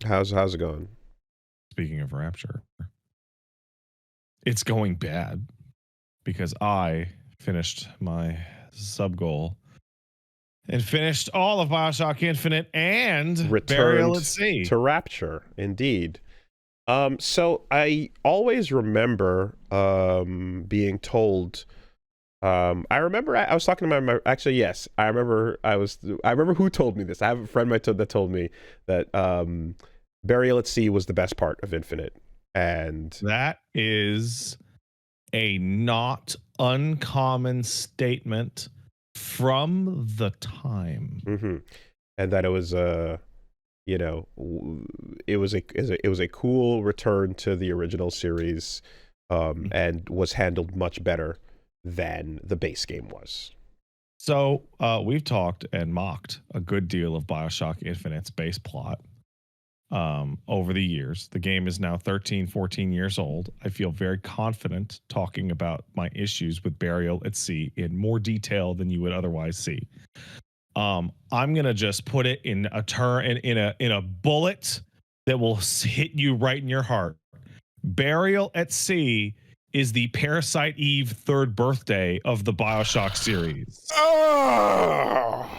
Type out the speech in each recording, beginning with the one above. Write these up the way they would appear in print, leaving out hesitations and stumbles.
How's it going? Speaking of Rapture, it's going bad because I finished my sub goal and finished all of Bioshock Infinite and Burial at Returned Sea. to Rapture, indeed. So I always remember being told. I remember I was talking to my actually yes, I remember who told me this. I have a friend that told me that Burial at Sea was the best part of Infinite, and That is a not uncommon statement from the time. and that it was you know, it was a cool return to the original series, and was handled much better than the base game was. So we've talked and mocked a good deal of Bioshock Infinite's base plot over the years. The game is now 13, 14 years old. I feel very confident talking about my issues with Burial at Sea in more detail than you would otherwise see. I'm gonna just put it in a in a bullet that will hit you right in your heart. Burial at Sea is the Parasite Eve third birthday of the Bioshock series. Oh,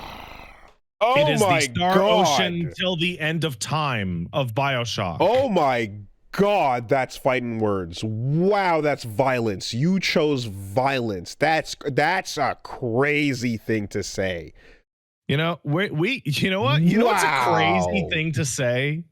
It is the my Star Ocean till the end of time of Bioshock. Oh my God, that's fighting words. Wow, that's violence. You chose violence. That's a crazy thing to say. You know, you know what? You know what's a crazy thing to say?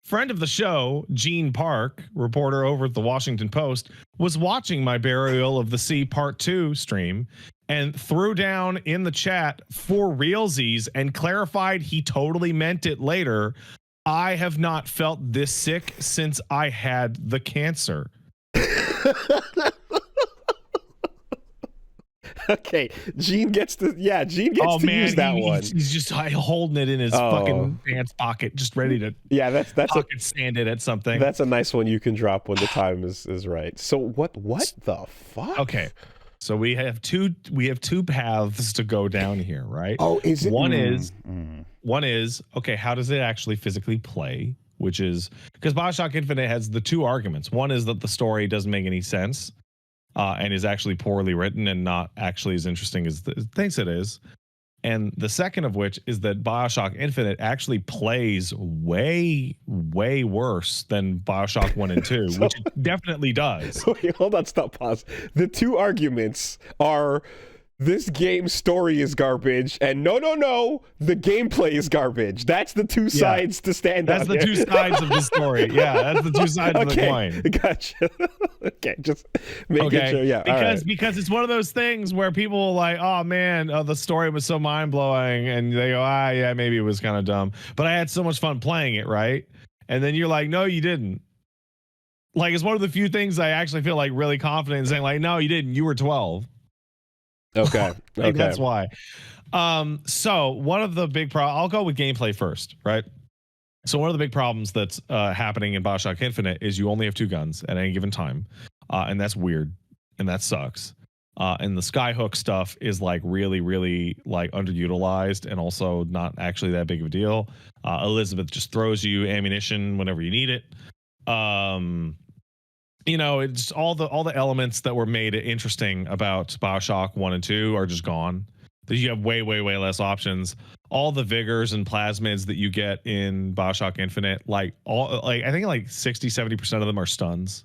Friend of the show, Gene Park, reporter over at the Washington Post, was watching my Burial of the Sea Part 2 stream and threw down in the chat for realsies and clarified he totally meant it later. I have not felt this sick since I had the cancer. Okay, Gene gets to use that one. He's just holding it in his fucking pants pocket, just ready to that's pocket stand it at something. That's a nice one you can drop when the time is right. So what the fuck? Okay, so we have two paths to go down here, right? Oh, is it one is okay, how does it actually physically play? Which is because Bioshock Infinite has the two arguments. One is that the story doesn't make any sense. And is actually poorly written and not actually as interesting as it thinks it is. And the second of which is that Bioshock Infinite actually plays way, way worse than Bioshock 1 and 2, which it definitely does. Wait, hold on, stop, pause. The two arguments are this game's story is garbage, and no, the gameplay is garbage. That's the two sides to stand on. That's the two sides of the story. Yeah, that's the two sides of the coin. Gotcha. Okay, just making sure. Yeah, because it's one of those things where people are like, oh man, the story was so mind blowing, and they go, yeah, maybe it was kind of dumb, but I had so much fun playing it, right? And then you're like, no, you didn't. Like, it's one of the few things I actually feel like really confident in saying, like, no, you didn't. You were 12. Okay. Like, that's why. So one of the big I'll go with gameplay first, right? So one of the big problems that's happening in Bioshock Infinite is you only have two guns at any given time, and that's weird, and that sucks. And the skyhook stuff is like really, really like underutilized, and also not actually that big of a deal. Elizabeth just throws you ammunition whenever you need it. You know, it's all the elements that were made interesting about Bioshock 1 and 2 are just gone. You have way, way, way less options. All the vigors and plasmids that you get in Bioshock Infinite, I think like 60-70% of them are stuns.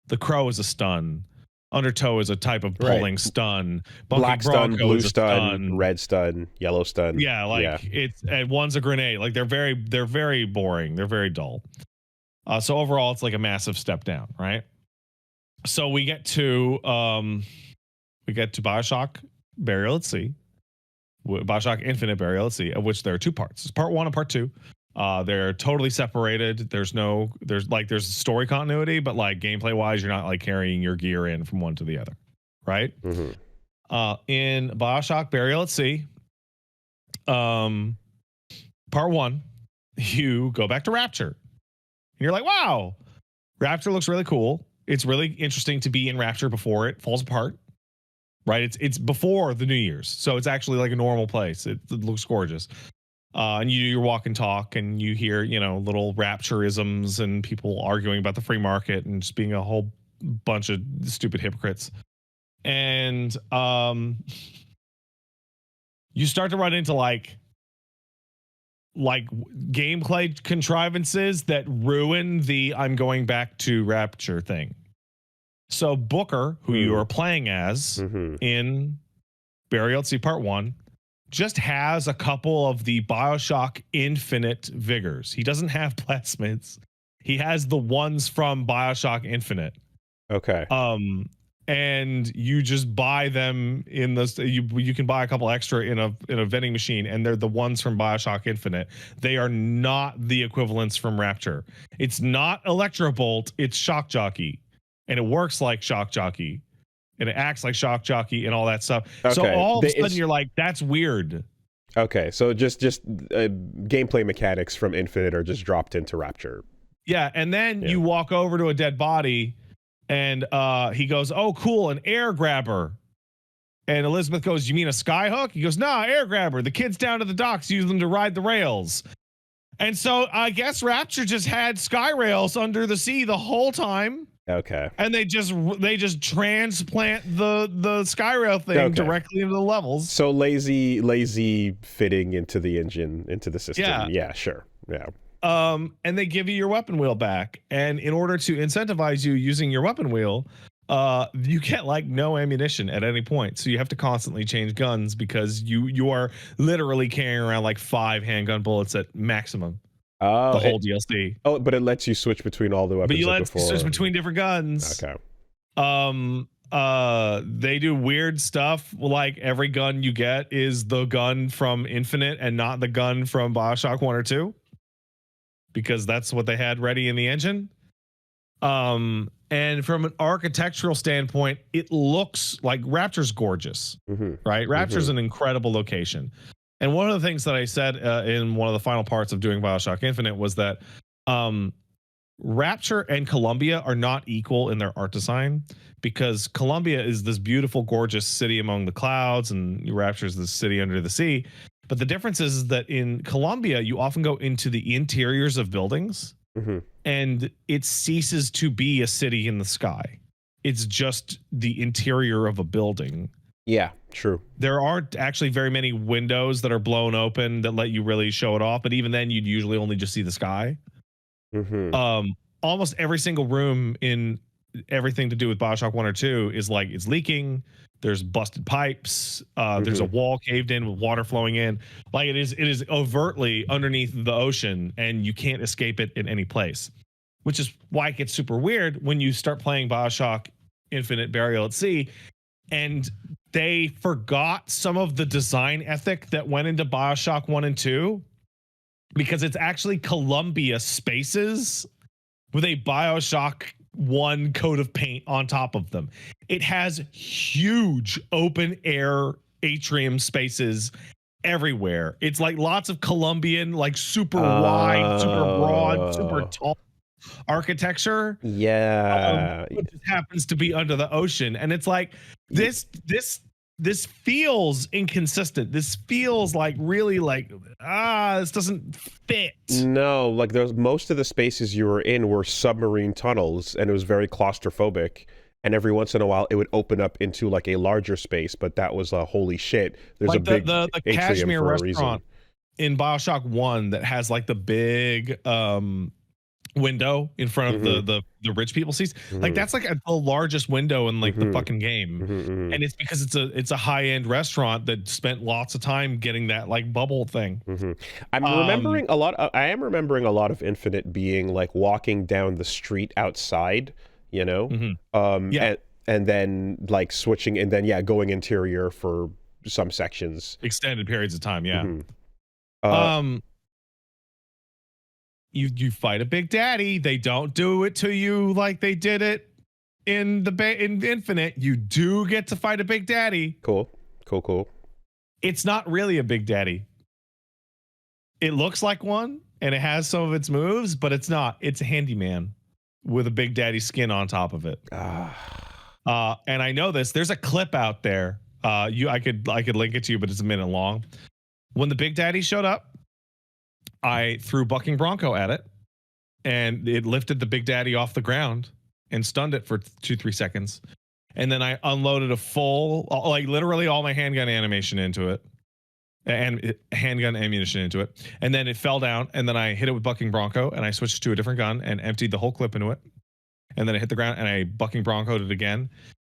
The Crow is a stun. Undertow is a type of pulling stun. Black stun, blue stun, red stun, yellow stun. Yeah, it's and one's a grenade. Like they're very boring. They're very dull. So overall, it's like a massive step down, right? So we get to Bioshock Burial at Sea, Bioshock Infinite Burial at Sea, of which there are two parts. It's part 1 and part 2. They're totally separated. There's story continuity, but like gameplay wise, you're not like carrying your gear in from one to the other, right? Mm-hmm. In Bioshock Burial at Sea, part 1, you go back to Rapture, and you're like, wow, Rapture looks really cool. It's really interesting to be in Rapture before it falls apart, right? It's before the New Year's, so it's actually like a normal place. It looks gorgeous. and you do your walk and talk, and you hear, little rapturisms and people arguing about the free market and just being a whole bunch of stupid hypocrites. And you start to run into like gameplay contrivances that ruin the I'm going back to Rapture thing. So Booker, who you are playing as in Burial at Sea Part 1, just has a couple of the BioShock Infinite vigors. He doesn't have plasmids. He has the ones from BioShock Infinite. Okay. And you just buy them in the you can buy a couple extra in a vending machine, and they're the ones from BioShock Infinite. They are not the equivalents from Rapture. It's not Electrobolt, it's Shock Jockey. And it works like Shock Jockey. And it acts like Shock Jockey and all that stuff. Okay. So all of a sudden you're like, that's weird. Okay, so just gameplay mechanics from Infinite are just dropped into Rapture. Yeah, and then you walk over to a dead body, and he goes, "Oh, cool, an air grabber." And Elizabeth goes, "You mean a skyhook?" He goes, "Nah, air grabber. The kids down to the docks use them to ride the rails." And so I guess Rapture just had sky rails under the sea the whole time. Okay. And they just transplant the sky rail thing directly into the levels. So lazy fitting into the engine, into the system. Yeah, sure. Yeah. And they give you your weapon wheel back. And in order to incentivize you using your weapon wheel, you get like no ammunition at any point. So you have to constantly change guns because you are literally carrying around like 5 handgun bullets at maximum. The whole DLC. Oh, but it lets you switch between all the weapons. But you let you switch between different guns. Okay. They do weird stuff. Like every gun you get is the gun from Infinite and not the gun from BioShock 1 or 2. Because that's what they had ready in the engine. And from an architectural standpoint, it looks like Rapture's gorgeous, right? Rapture's an incredible location. And one of the things that I said in one of the final parts of doing BioShock Infinite was that Rapture and Columbia are not equal in their art design, because Columbia is this beautiful, gorgeous city among the clouds, and Rapture is the city under the sea. But the difference is that in Columbia, you often go into the interiors of buildings, and it ceases to be a city in the sky. It's just the interior of a building. Yeah, true. There aren't actually very many windows that are blown open that let you really show it off, but even then you'd usually only just see the sky. Almost every single room in everything to do with BioShock 1 or 2 is like it's leaking. There's busted pipes. There's a wall caved in with water flowing in. Like it is overtly underneath the ocean, and you can't escape it in any place. Which is why it gets super weird when you start playing BioShock Infinite Burial at Sea, and they forgot some of the design ethic that went into BioShock 1 and 2, because it's actually Columbia spaces with a BioShock 1 coat of paint on top of them. It has huge open air atrium spaces everywhere. It's like lots of Columbian, like super wide, super broad, super tall architecture. Yeah. It just happens to be under the ocean. And it's like this feels inconsistent. This feels like really like, this doesn't fit. No, like there's most of the spaces you were in were submarine tunnels, and it was very claustrophobic. And every once in a while, it would open up into like a larger space, but that was holy shit. There's like a big the atrium Kashmir for a restaurant reason. in BioShock 1 that has like the big window in front of the rich people seats. Like that's like the largest window in like the fucking game. And it's because it's a high-end restaurant that spent lots of time getting that like bubble thing. I am remembering a lot of Infinite being like walking down the street outside, you know? And then like switching, and then going interior for some sections. Extended periods of time, You fight a big daddy. They don't do it to you like they did it in in Infinite. You do get to fight a big daddy. Cool. It's not really a big daddy. It looks like one, and it has some of its moves, but it's not. It's a handyman with a big daddy skin on top of it. And I know this. There's a clip out there. I could link it to you, but it's a minute long. When the big daddy showed up, I threw Bucking Bronco at it, and it lifted the Big Daddy off the ground and stunned it for 2-3 seconds. And then I unloaded a full, like literally all my handgun animation into it, and handgun ammunition into it. And then it fell down, and then I hit it with Bucking Bronco, and I switched to a different gun and emptied the whole clip into it. And then I hit the ground, and I Bucking Broncoed it again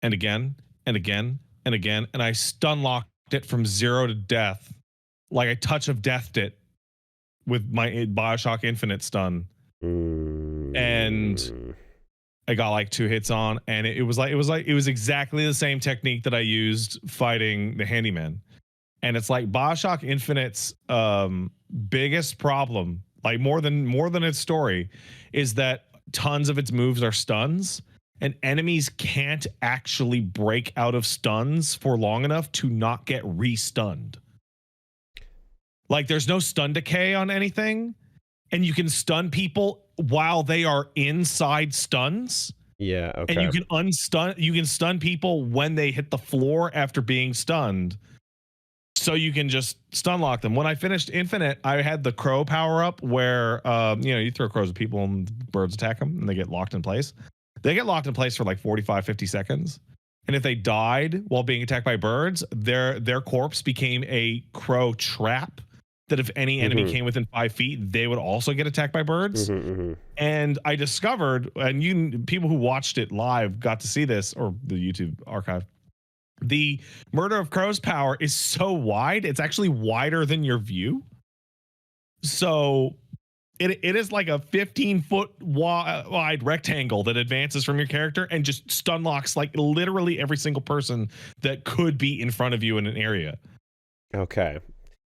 and again and again and again. And I stun locked it from 0 to death. Like I touch of deathed it with my Bioshock Infinite stun. And I got like 2 hits on, and it was exactly the same technique that I used fighting the handyman. And it's like Bioshock Infinite's biggest problem, like more than its story, is that tons of its moves are stuns, and enemies can't actually break out of stuns for long enough to not get re-stunned. Like there's no stun decay on anything, and you can stun people while they are inside stuns. Yeah, okay. And you can stun people when they hit the floor after being stunned. So you can just stun lock them. When I finished Infinite, I had the crow power up where you throw crows at people and birds attack them and they get locked in place. They get locked in place for like 45, 50 seconds. And if they died while being attacked by birds, their corpse became a crow trap that if any enemy came within 5 feet, they would also get attacked by birds. And I discovered, and people who watched it live got to see this, or the YouTube archive, the Murder of Crows power is so wide, it's actually wider than your view. So it is like a 15-foot wide rectangle that advances from your character and just stun locks like literally every single person that could be in front of you in an area. Okay.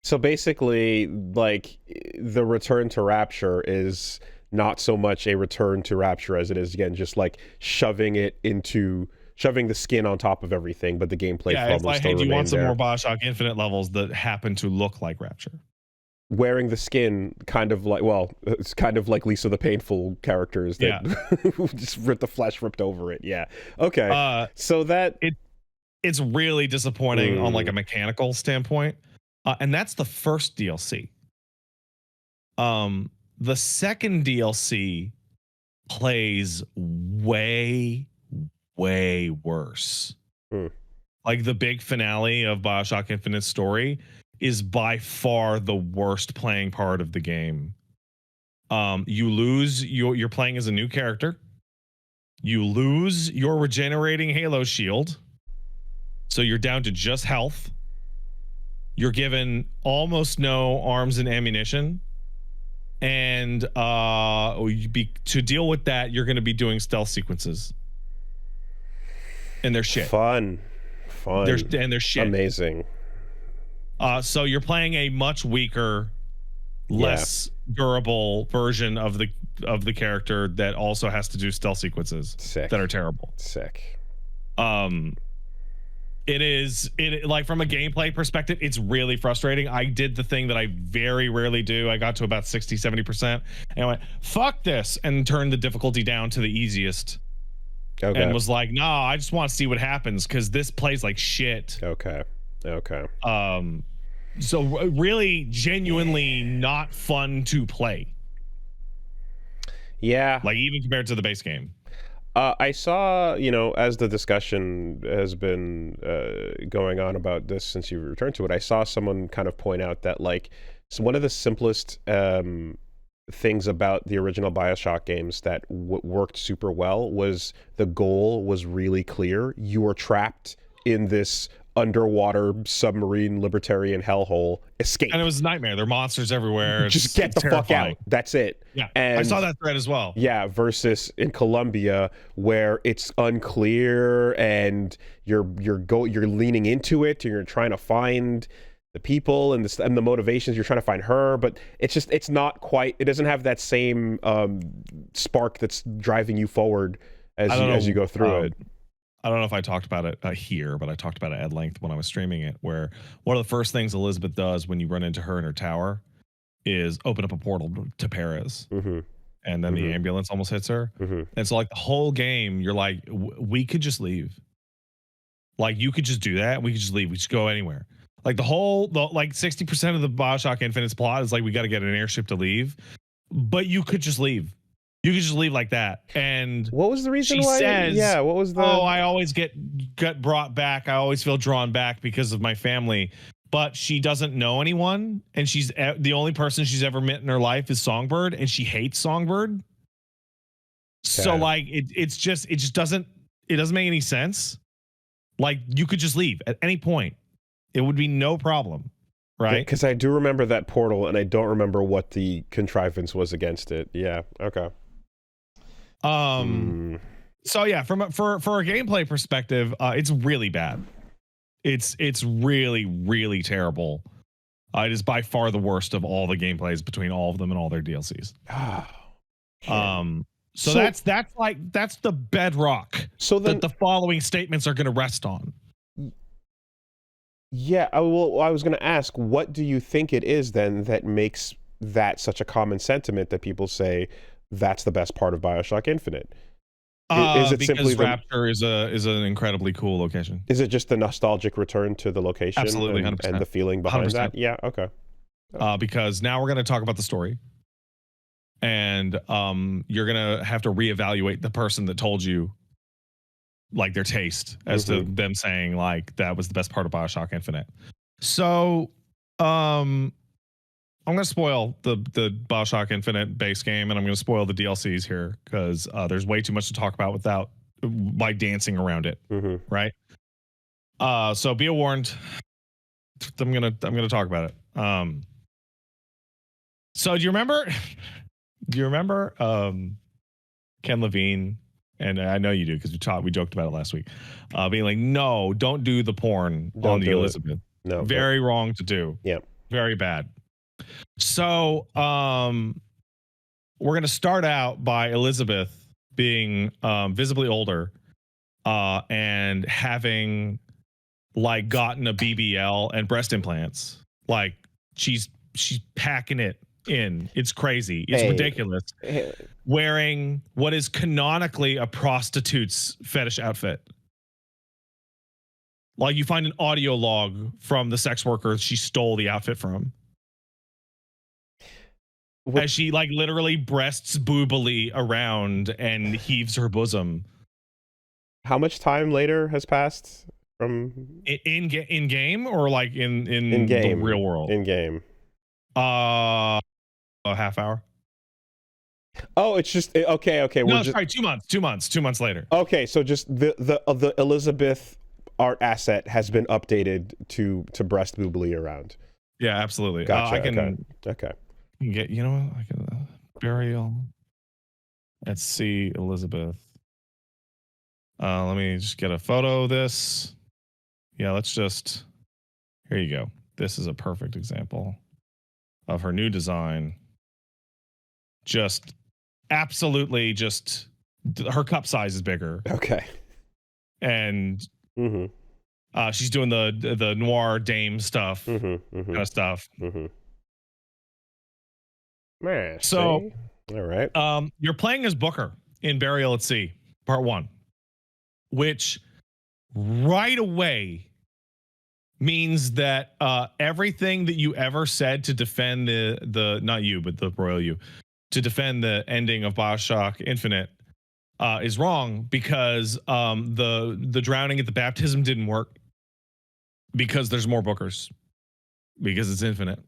So basically, like, the return to Rapture is not so much a return to Rapture as it is, again, just like shoving the skin on top of everything, but the gameplay it's like, still hey, do you want some there. more Bioshock Infinite levels that happen to look like Rapture? Wearing the skin, kind of like, well, it's kind of like Lisa the Painful characters that just rip the flesh ripped over it. Yeah. Okay. So that it's really disappointing on like a mechanical standpoint. And that's the first DLC. The second DLC plays way worse. Like the big finale of Bioshock Infinite's story is by far the worst playing part of the game. You lose you're playing as a new character. You lose your regenerating Halo shield. So you're down to just health. You're given almost no arms and ammunition. And to deal with that, you're going to be doing stealth sequences. And they're shit. Fun. They're shit. Amazing. So you're playing a much weaker, less durable version of the character that also has to do stealth sequences that are terrible. Sick. It like from a gameplay perspective, it's really frustrating. I did the thing that I very rarely do. I got to about 60-70% and I went, fuck this, and turned the difficulty down to the easiest. Okay. And was like, no, I just want to see what happens because this plays like shit. Okay. So really genuinely not fun to play. Yeah. Like even compared to the base game. I saw, as the discussion has been going on about this since you returned to it, I saw someone kind of point out that, like, so one of the simplest things about the original Bioshock games that worked super well was the goal was really clear. You were trapped in this underwater submarine libertarian hellhole. Escape. And it was a nightmare. There are monsters everywhere. Just get the fuck out. That's it. Yeah. And I saw that thread as well. Yeah, versus in Colombia where it's unclear and you're leaning into it and you're trying to find the people and the motivations. You're trying to find her, but it's not quite. It doesn't have that same spark that's driving you forward as you go through it. I don't know if I talked about it here, but I talked about it at length when I was streaming it, where one of the first things Elizabeth does when you run into her in her tower is open up a portal to Perez. And then the ambulance almost hits her. And so like the whole game, you're like, we could just leave. Like you could just do that. We could just leave. We just go anywhere. Like like 60% of the BioShock Infinite's plot is like we got to get an airship to leave, but you could just leave. You could just leave like that. And What was the reason she why? says, Yeah, what was the? "Oh, I always get brought back. I always feel drawn back because of my family." But she doesn't know anyone, and she's the only person she's ever met in her life is Songbird, and she hates Songbird. So Okay. like it just doesn't make any sense. Like you could just leave at any point. It would be no problem, right? Because I do remember that portal, and I don't remember what the contrivance was against it. Yeah. Okay. So yeah, for a gameplay perspective, it's really bad. It's really, really terrible. It is by far the worst of all the gameplays between all of them and all their DLCs. So that's the bedrock so then, that the following statements are going to rest on. Yeah, I was going to ask, what do you think it is then that makes that such a common sentiment that people say that's the best part of BioShock Infinite? Is it because simply Rapture is an incredibly cool location? Is it just the nostalgic return to the location? Absolutely, 100%. And the feeling behind 100%. that? Yeah, okay. Because now we're going to talk about the story. And you're going to have to reevaluate the person that told you like their taste as to them saying like that was the best part of BioShock Infinite. So I'm going to spoil the BioShock Infinite base game, and I'm going to spoil the DLCs here because there's way too much to talk about by dancing around it, right? So be warned. I'm gonna talk about it. So do you remember? Ken Levine? And I know you do because we joked about it last week. Being like, no, don't do the porn on the Elizabeth. No, very wrong to do. Yeah, very bad. So we're going to start out by Elizabeth being visibly older and having like gotten a BBL and breast implants. Like she's packing it in. It's crazy. It's ridiculous. Wearing what is canonically a prostitute's fetish outfit. Like you find an audio log from the sex worker she stole the outfit from. As she like literally breasts boobily around and heaves her bosom. How much time later has passed from in game or like in game, the real world? In game. A half hour. Oh, it's just okay. No, sorry, 2 months. 2 months later. Okay, so just the Elizabeth art asset has been updated to breast boobily around. Yeah, absolutely. Gotcha. I can okay. You can get, you know, I can burial at sea Elizabeth. Let me just get a photo of this. Yeah, here you go. This is a perfect example of her new design. Just absolutely just her cup size is bigger. Okay. And she's doing the noir dame stuff, kind of stuff. So, all right. You're playing as Booker in Burial at Sea, Part 1, which right away means that everything that you ever said to defend the not you, but the royal you, to defend the ending of BioShock Infinite is wrong because the drowning at the baptism didn't work because there's more Bookers because it's infinite,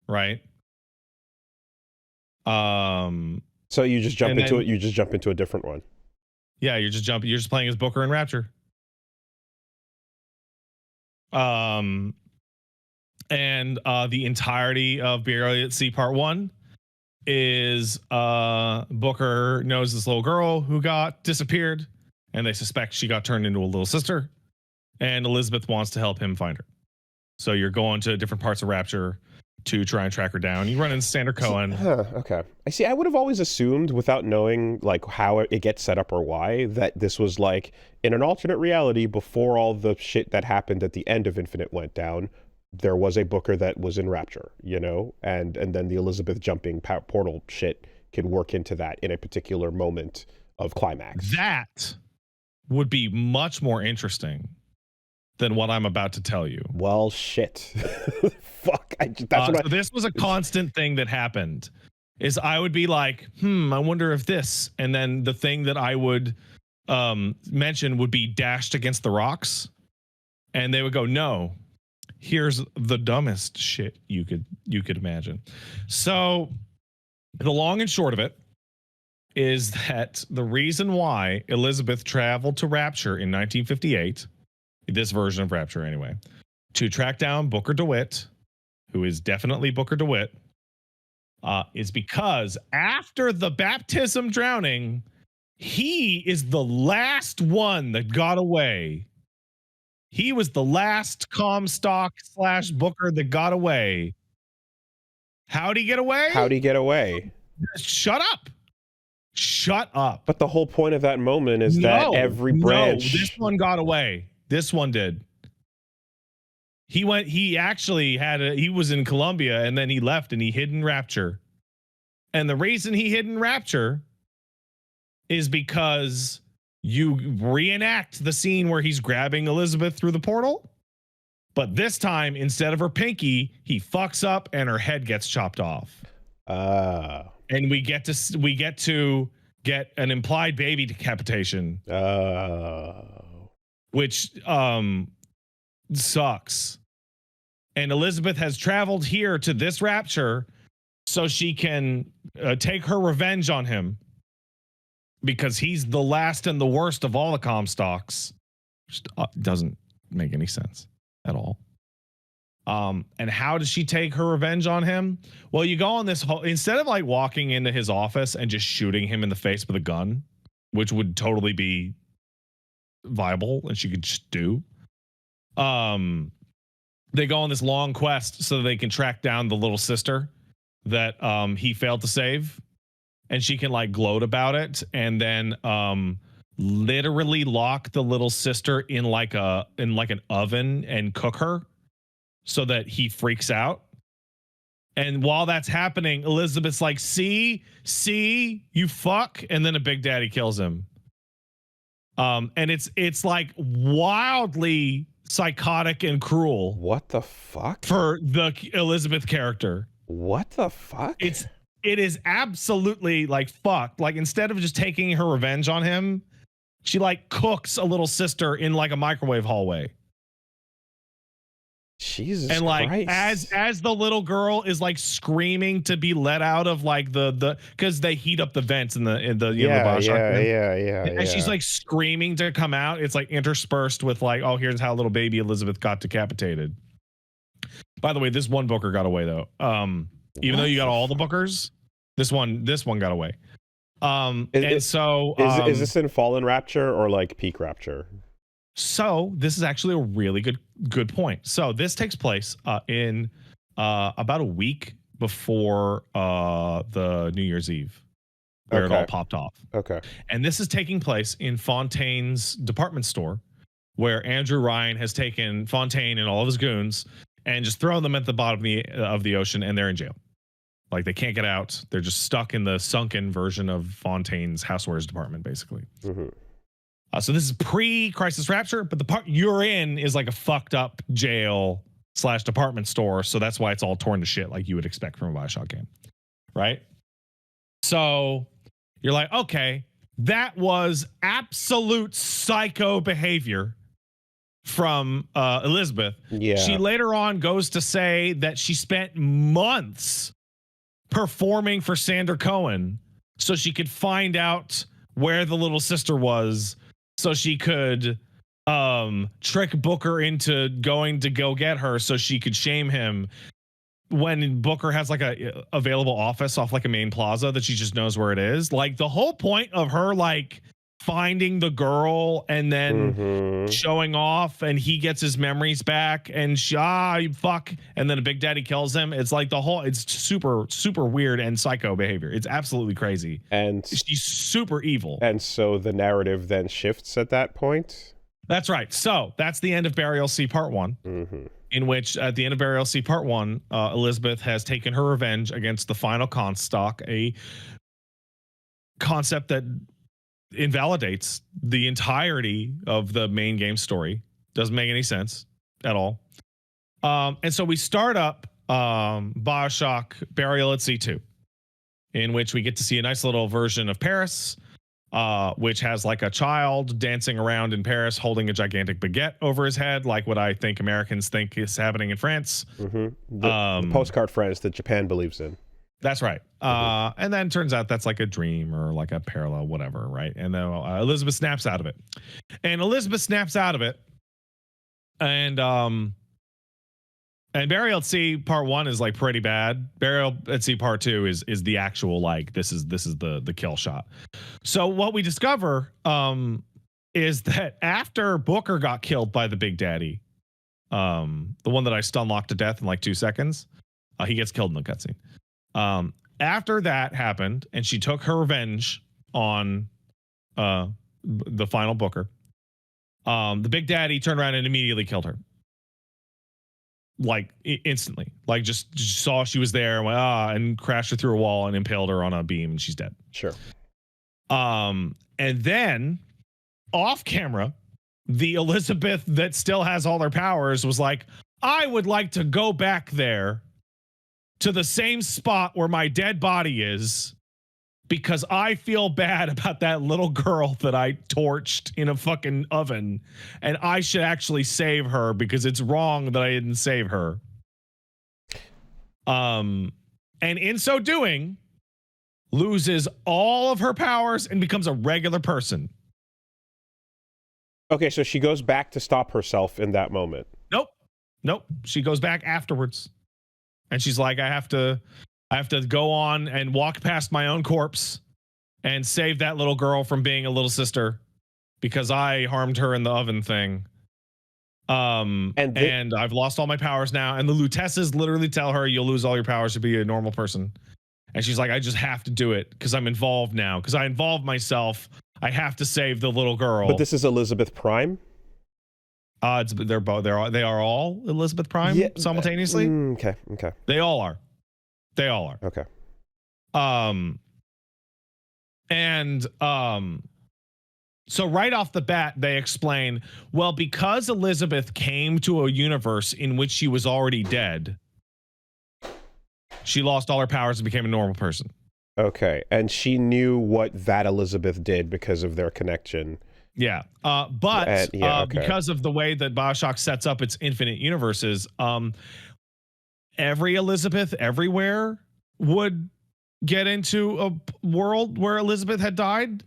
right? So you just jump into it. You just jump into a different one. Yeah, you're just playing as Booker and Rapture. And the entirety of Burial at Sea Part 1 is Booker knows this little girl who got disappeared, and they suspect she got turned into a little sister, and Elizabeth wants to help him find her. So you're going to different parts of Rapture to try and track her down. You run into Sander Cohen. Okay. I see. I would have always assumed, without knowing like how it gets set up or why, that this was like in an alternate reality before all the shit that happened at the end of Infinite went down. There was a Booker that was in Rapture, you know, and then the Elizabeth jumping portal shit could work into that in a particular moment of climax. That would be much more interesting than what I'm about to tell you. Well, shit. Fuck. That's what So this was a constant thing that happened. Is I would be like, I wonder if this, and then the thing that I would mention would be dashed against the rocks, and they would go, no, here's the dumbest shit you could imagine. So the long and short of it is that the reason why Elizabeth traveled to Rapture in 1958, this version of Rapture anyway, to track down Booker DeWitt, who is definitely Booker DeWitt, is because after the baptism drowning, he is the last one that got away. He was the last Comstock / Booker that got away. How'd he get away? How'd he get away? Shut up. Shut up. But the whole point of that moment is that every branch. No, this one got away. This one did. He was in Colombia, and then he left and he hid in Rapture. And the reason he hid in Rapture is because you reenact the scene where he's grabbing Elizabeth through the portal. But this time, instead of her pinky, he fucks up and her head gets chopped off. And we get to get an implied baby decapitation. Which sucks. And Elizabeth has traveled here to this Rapture so she can take her revenge on him, because he's the last and the worst of all the Comstocks. Just doesn't make any sense at all. And how does she take her revenge on him? Well, you go on this whole, instead of like walking into his office and just shooting him in the face with a gun, which would totally be viable and she could just do. They go on this long quest so they can track down the little sister that he failed to save, and she can like gloat about it, and then literally lock the little sister in like an oven and cook her so that he freaks out. And while that's happening, Elizabeth's like, see, you fuck, and then a Big Daddy kills him. And it's like wildly psychotic and cruel. What the fuck? For the Elizabeth character. What the fuck? It is absolutely like fucked. Like, instead of just taking her revenge on him, she like cooks a little sister in like a microwave hallway. Jesus and like Christ. as the little girl is like screaming to be let out of like the because they heat up the vents in the and she's like screaming to come out. It's like interspersed with like, oh, here's how little baby Elizabeth got decapitated. By the way, this one Booker got away though. Even though you got all the Bookers, this one got away. Is this in Fallen Rapture or like Peak Rapture? So this is actually a really good point. So this takes place in about a week before the New Year's Eve, where it all popped off. Okay. And this is taking place in Fontaine's department store, where Andrew Ryan has taken Fontaine and all of his goons and just thrown them at the bottom of the ocean, and they're in jail. Like, they can't get out. They're just stuck in the sunken version of Fontaine's housewares department, basically. Mm-hmm. So this is pre-Crisis Rapture, but the part you're in is like a fucked up jail / department store. So that's why it's all torn to shit, like you would expect from a Bioshock game. Right? So you're like, okay, that was absolute psycho behavior from Elizabeth. Yeah. She later on goes to say that she spent months performing for Sander Cohen so she could find out where the little sister was, so she could trick Booker into going to go get her so she could shame him, when Booker has like a available office off like a main plaza that she just knows where it is. Like, the whole point of her like finding the girl and then showing off, and he gets his memories back, and you fuck, and then a Big Daddy kills him. It's like it's super weird and psycho behavior. It's absolutely crazy. And she's super evil. And so the narrative then shifts at that point. That's right. So that's the end of Burial Sea Part 1. In which, at the end of Burial Sea Part 1, Elizabeth has taken her revenge against the final Comstock, a concept that invalidates the entirety of the main game story. Doesn't make any sense at all. And so we start up Bioshock Burial at Sea 2, in which we get to see a nice little version of Paris, which has like a child dancing around in Paris holding a gigantic baguette over his head, like what I think Americans think is happening in France. The postcard France that Japan believes in. That's right. And then turns out that's like a dream or like a parallel, whatever, right? And then Elizabeth snaps out of it. And Burial at Sea Part 1 is like pretty bad. Burial at Sea Part 2 is the actual, like, this is the kill shot. So what we discover is that after Booker got killed by the Big Daddy, the one that I stun locked to death in like 2 seconds, he gets killed in the cutscene. After that happened, and she took her revenge on the final Booker, the Big Daddy turned around and immediately killed her. Like instantly, like just saw she was there and went, and crashed her through a wall and impaled her on a beam, and she's dead. Sure. And then off camera, the Elizabeth that still has all her powers was like, I would like to go back there to the same spot where my dead body is, because I feel bad about that little girl that I torched in a fucking oven, and I should actually save her because it's wrong that I didn't save her. And in so doing, loses all of her powers and becomes a regular person. Okay, so she goes back to stop herself in that moment. Nope. She goes back afterwards. And she's like, I have to go on and walk past my own corpse and save that little girl from being a little sister because I harmed her in the oven thing. And I've lost all my powers now. And the Lutesses literally tell her, you'll lose all your powers to be a normal person. And she's like, I just have to do it because I'm involved now. Because I involved myself. I have to save the little girl. But this is Elizabeth Prime? They are all Elizabeth Prime simultaneously. Okay. They all are. Okay. So right off the bat, they explain, well, because Elizabeth came to a universe in which she was already dead, she lost all her powers and became a normal person. Okay, and she knew what that Elizabeth did because of their connection. Yeah, because of the way that Bioshock sets up its infinite universes, every Elizabeth everywhere would get into a world where Elizabeth had died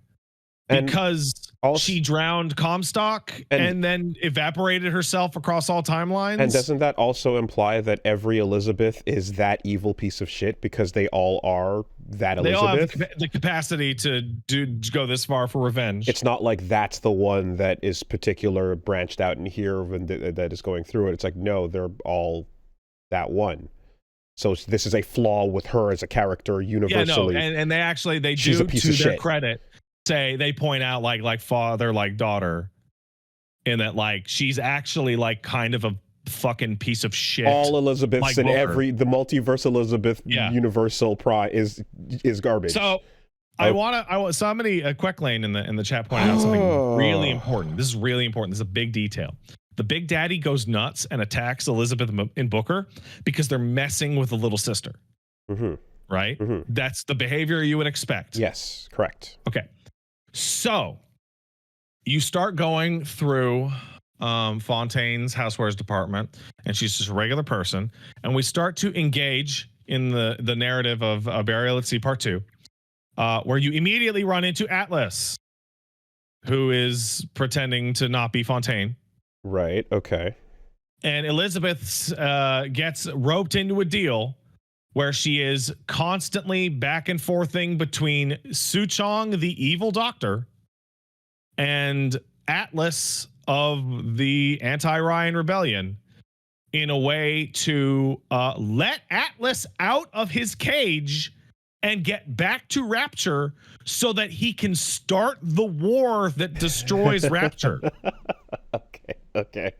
because she drowned Comstock and then evaporated herself across all timelines. And doesn't that also imply that every Elizabeth is that evil piece of shit because they all are that Elizabeth? They all have the capacity to go this far for revenge. It's not like that's the one that is particular branched out in here that is going through it. It's like, no, they're all that one. So this is a flaw with her as a character universally. Yeah, no, and they do, to their credit, say they point out like father, like daughter, in that like she's actually like kind of a fucking piece of shit. All Elizabeths like and Booker. the multiverse Elizabeth universal prime is garbage. So I want somebody, a Quick Lane in the chat pointed out something really important. This is really important. This is a big detail. The Big Daddy goes nuts and attacks Elizabeth and Booker because they're messing with the little sister. Mm-hmm. Right? Mm-hmm. That's the behavior you would expect. Yes, correct. Okay. So you start going through Fontaine's housewares department, and she's just a regular person. And we start to engage in the narrative of Burial at Sea Part 2, where you immediately run into Atlas, who is pretending to not be Fontaine. Right. Okay. And Elizabeth gets roped into a deal where she is constantly back and forthing between Suchong, the evil doctor, and Atlas of the Anti-Ryan Rebellion, in a way to let Atlas out of his cage and get back to Rapture so that he can start the war that destroys Rapture. Okay.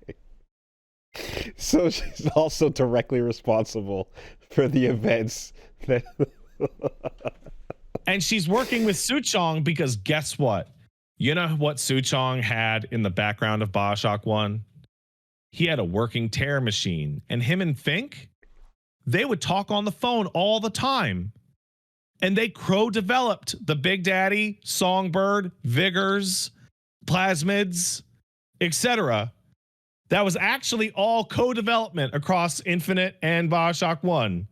So she's also directly responsible for the events that and she's working with Suchong because guess what? You know what Suchong had in the background of Bioshock 1? he had a working tear machine, and him and Fink, they would talk on the phone all the time. And they co-developed the Big Daddy, Songbird, Vigors, Plasmids, etc. That was actually all co-development across Infinite and BioShock 1.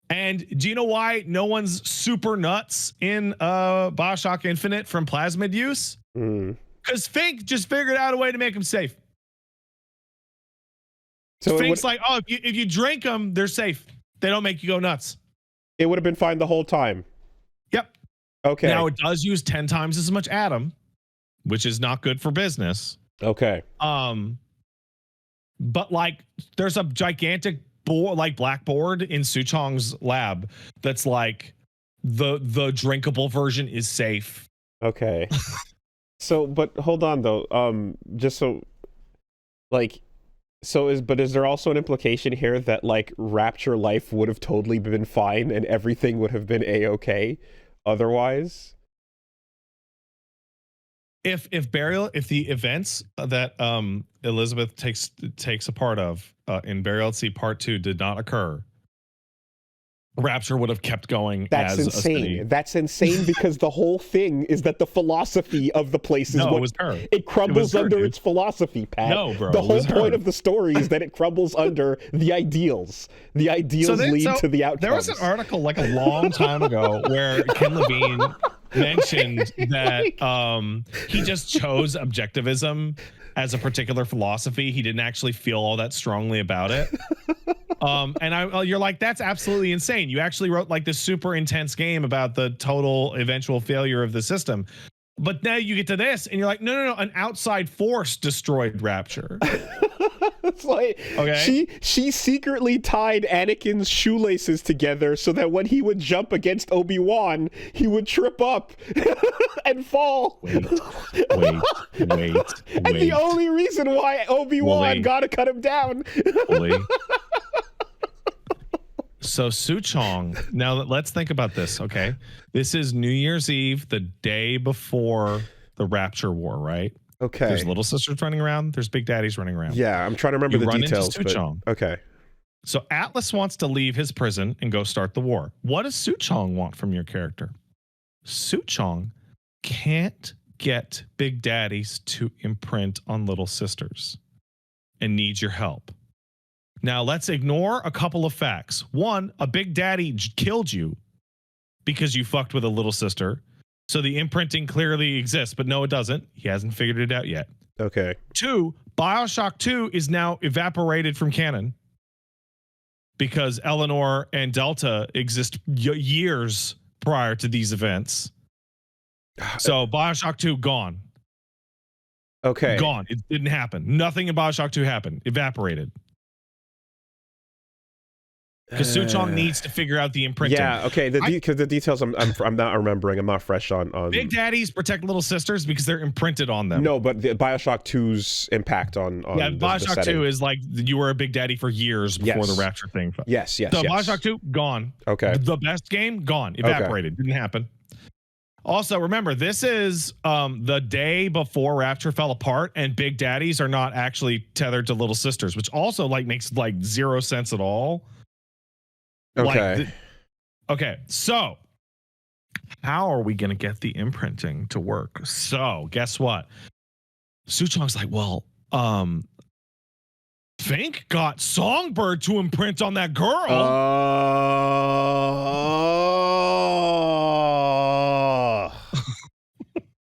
And do you know why no one's super nuts in BioShock Infinite from plasmid use? Because Fink just figured out a way to make them safe. So Fink's like, oh, if you drink them, they're safe. They don't make you go nuts. It would have been fine the whole time. Yep. Okay. Now it does use 10 times as much atom, which is not good for business. Okay. But like, there's a gigantic blackboard in Suchong's lab that's like the drinkable version is safe. Okay. So, but hold on though. Just so, like, is there also an implication here that like Rapture life would have totally been fine and everything would have been a-okay otherwise? If the events that Elizabeth takes a part of in Burial at Sea Part 2 did not occur, Rapture would have kept going. That's insane. That's insane because the whole thing is that the philosophy of the place is it crumbles under its philosophy, Pat. No, bro. The whole point of the story is that it crumbles under the ideals. The ideals lead to the outcomes. There was an article like a long time ago where Ken Levine mentioned that he just chose objectivism as a particular philosophy. He didn't actually feel all that strongly about it. You're like, that's absolutely insane. You actually wrote like this super intense game about the total eventual failure of the system. But now you get to this and you're like, no, an outside force destroyed Rapture. It's like, okay, she secretly tied Anakin's shoelaces together so that when he would jump against Obi-Wan, he would trip up and fall. Wait. And the only reason why Obi-Wan gotta cut him down. So Suchong, now let's think about this, okay? This is New Year's Eve, the day before the Rapture War, right? Okay. There's little sisters running around. There's big daddies running around. Yeah, I'm trying to remember the details. Into Suchong. Okay. So Atlas wants to leave his prison and go start the war. What does Suchong want from your character? Suchong can't get big daddies to imprint on little sisters and needs your help. Now let's ignore a couple of facts. One, a big daddy killed you because you fucked with a little sister. So the imprinting clearly exists, but no, it doesn't. He hasn't figured it out yet. Okay. Two, BioShock 2 is now evaporated from canon because Eleanor and Delta exist years prior to these events. So BioShock 2 gone. Okay. Gone. It didn't happen. Nothing in BioShock 2 happened. Evaporated. Because Suchong needs to figure out the imprinting. Yeah, okay. Because the details I'm not remembering. I'm not fresh on. Big daddies protect little sisters because they're imprinted on them. No, but the BioShock 2's impact on BioShock 2 is like you were a big daddy for years before the Rapture thing. Yes. So BioShock 2 gone. Okay. The best game gone. Evaporated. Didn't happen. Also, remember, this is the day before Rapture fell apart, and big daddies are not actually tethered to little sisters, which also like makes like zero sense at all. Okay. Okay. So how are we going to get the imprinting to work? So guess what? Suchong's like, well, Fink got Songbird to imprint on that girl.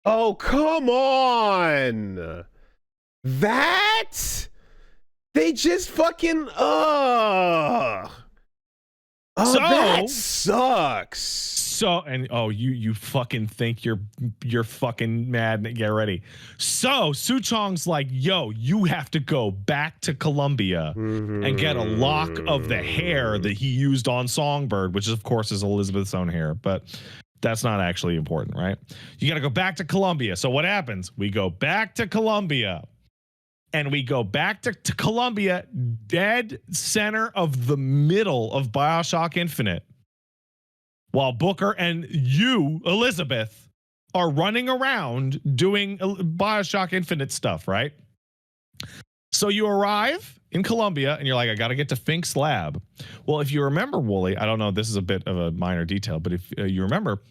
Oh, come on. That? They just fucking, Oh, so, that sucks. So, and you fucking think you're fucking mad. Get ready. So Suchong's like, yo, you have to go back to Columbia and get a lock of the hair that he used on Songbird, which of course is Elizabeth's own hair, but that's not actually important, right? You got to go back to Columbia. So what happens? We go back to Columbia. And we go back to Columbia, dead center of the middle of BioShock Infinite, while Booker and you, Elizabeth, are running around doing BioShock Infinite stuff, right? So you arrive in Colombia and you're like, I got to get to Fink's lab. Well, if you remember, Wooly, I don't know, this is a bit of a minor detail, but if you remember,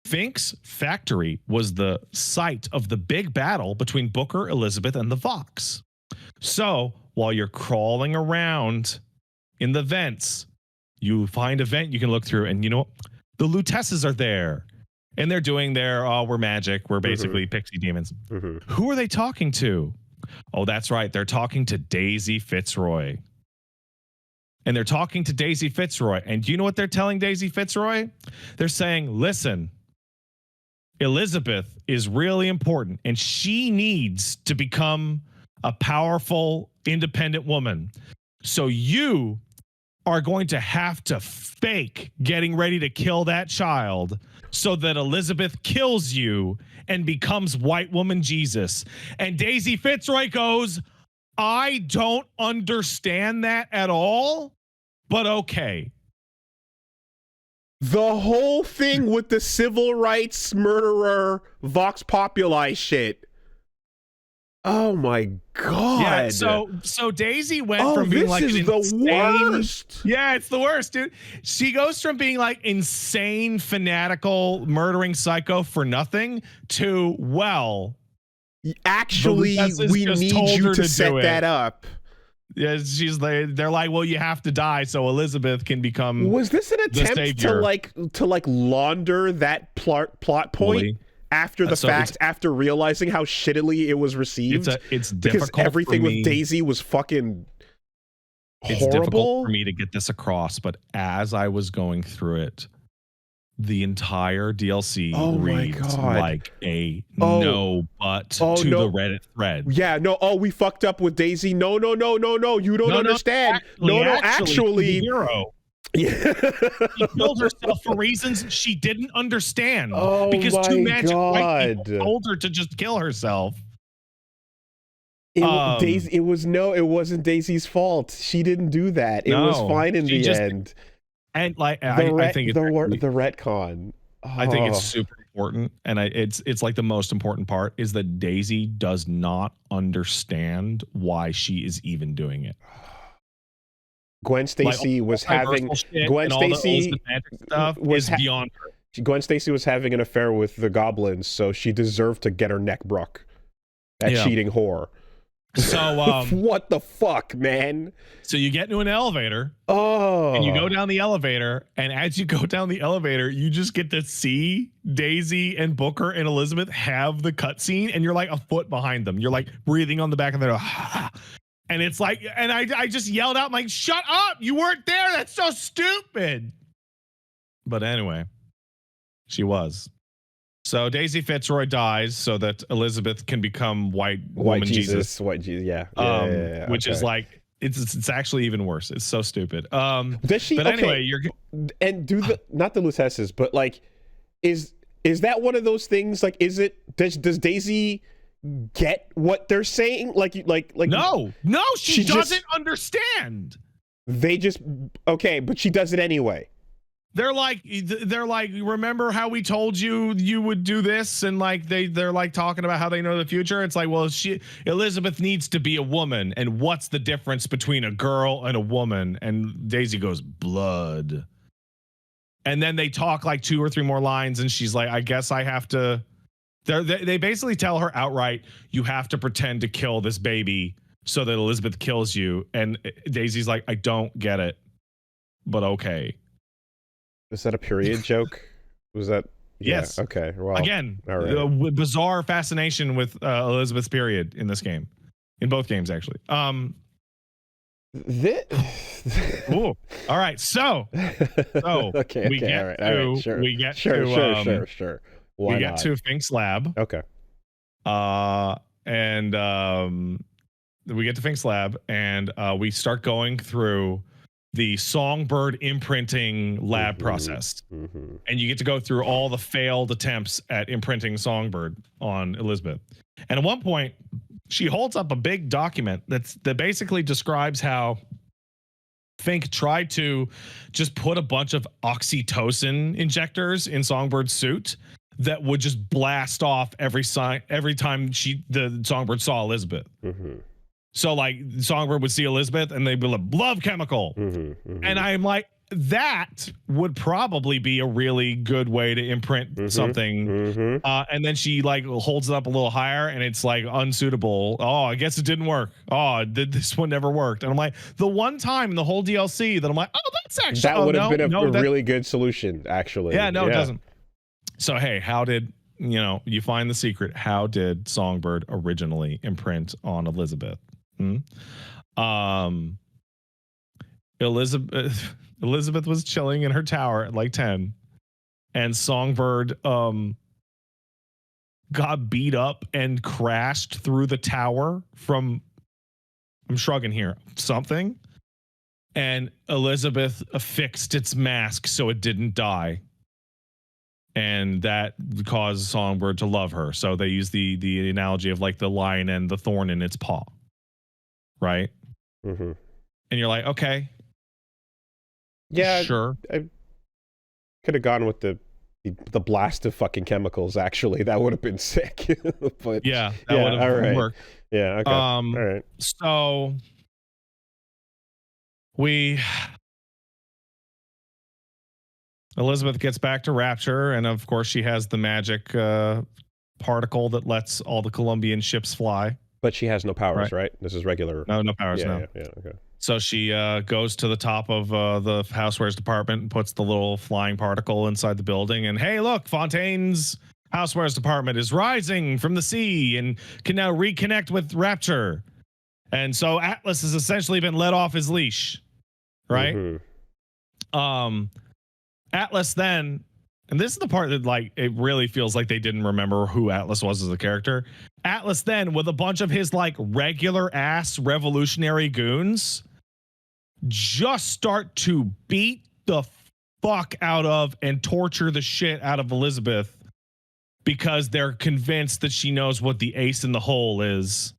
Fink's factory was the site of the big battle between Booker, Elizabeth, and the Vox. So while you're crawling around in the vents, you find a vent you can look through, and you know, the Lutesses are there. And they're doing their, oh, we're magic. We're basically pixie demons. Who are they talking to? Oh, that's right. They're talking to Daisy Fitzroy. And they're talking to Daisy Fitzroy. And do you know what they're telling Daisy Fitzroy? They're saying, listen, Elizabeth is really important, and she needs to become a powerful, independent woman. So you are going to have to fake getting ready to kill that child so that Elizabeth kills you and becomes white woman Jesus. And Daisy Fitzroy goes, I don't understand that at all, but okay. The whole thing with the civil rights murderer Vox Populi shit. Oh my god! Yeah, so Daisy went from being like this is the worst. Yeah, it's the worst, dude. She goes from being like insane, fanatical, murdering psycho for nothing to, well, actually, we need you to set that up. Yeah, they're like, well, you have to die so Elizabeth can become. Was this an attempt to launder that plot point? Fully. After the fact, after realizing how shittily it was received, it's because difficult everything for with Daisy was fucking horrible. It's difficult for me to get this across, but as I was going through it, the entire DLC reads like a the Reddit thread. Yeah, no, we fucked up with Daisy. No, you don't understand. Actually, hero. Yeah. She killed herself for reasons she didn't understand. Oh, because two magic white God. people told her to just kill herself. It wasn't Daisy's fault. She didn't do that. It was fine in the end. And like I think the retcon. Oh. I think it's super important, and it's like the most important part is that Daisy does not understand why she is even doing it. Gwen Stacy was having Gwen Stacy was beyond her. Gwen Stacy was having an affair with the goblins, so she deserved to get her neck broke. That cheating whore. So what the fuck, man? So you get into an elevator. And you go down the elevator, and as you go down the elevator, you just get to see Daisy and Booker and Elizabeth have the cutscene, and you're like a foot behind them. You're like breathing on the back of their and it's like, and I just yelled out, I'm like, shut up, you weren't there, that's so stupid. But anyway, she was. So Daisy Fitzroy dies so that Elizabeth can become white woman Jesus. White Jesus, yeah. Which is like, it's actually even worse. It's so stupid. Does she? But anyway, and do the not the Lutesses, but like, is that one of those things? Like, does Daisy get what they're saying? Like no, she doesn't understand. They just but she does it anyway. They're like, remember how we told you would do this? And like, they're like talking about how they know the future. It's like, well, Elizabeth needs to be a woman. And what's the difference between a girl and a woman? And Daisy goes, blood. And then they talk like 2 or 3 more lines. And she's like, I guess I have to, they basically tell her outright, you have to pretend to kill this baby so that Elizabeth kills you. And Daisy's like, I don't get it, but okay. Was that a period joke? Was that? Yes. Yeah, okay. Well, again, all right. Bizarre fascination with Elizabeth's period in this game, in both games actually. All right. So okay. We get to we get to Fink's lab. Okay. And we get to Fink's lab, and we start going through the Songbird imprinting lab process. And you get to go through all the failed attempts at imprinting Songbird on Elizabeth. And at one point, she holds up a big document that basically describes how Fink tried to just put a bunch of oxytocin injectors in Songbird's suit that would just blast off every time the Songbird saw Elizabeth. So like Songbird would see Elizabeth and they'd be like, love chemical. And I'm like, that would probably be a really good way to imprint something. And then she like holds it up a little higher and it's like unsuitable. Oh, I guess it didn't work. Oh, this one never worked. And I'm like, the one time in the whole DLC that I'm like, oh, that's actually that would have been a really good solution, actually. Yeah, no, it doesn't. So hey, how did you find the secret? How did Songbird originally imprint on Elizabeth? Elizabeth was chilling in her tower at like 10, and Songbird got beat up and crashed through the tower from, I'm shrugging here, something, and Elizabeth affixed its mask so it didn't die, and that caused Songbird to love her. So they use the analogy of like the lion and the thorn in its paw, right? And you're like, okay. Yeah, sure. I could have gone with the blast of fucking chemicals. Actually, that would have been sick. But yeah, that would have worked. Yeah. Okay. All right. So Elizabeth gets back to Rapture, and of course, she has the magic particle that lets all the Colombian ships fly. But she has no powers, right? This is regular. No powers. Yeah. Okay. So she goes to the top of the housewares department and puts the little flying particle inside the building. And hey, look, Fontaine's housewares department is rising from the sea and can now reconnect with Rapture. And so Atlas has essentially been let off his leash, right? Atlas then, and this is the part that like it really feels like they didn't remember who Atlas was as a character. Atlas then, with a bunch of his like regular ass revolutionary goons, just start to beat the fuck out of and torture the shit out of Elizabeth because they're convinced that she knows what the ace in the hole is.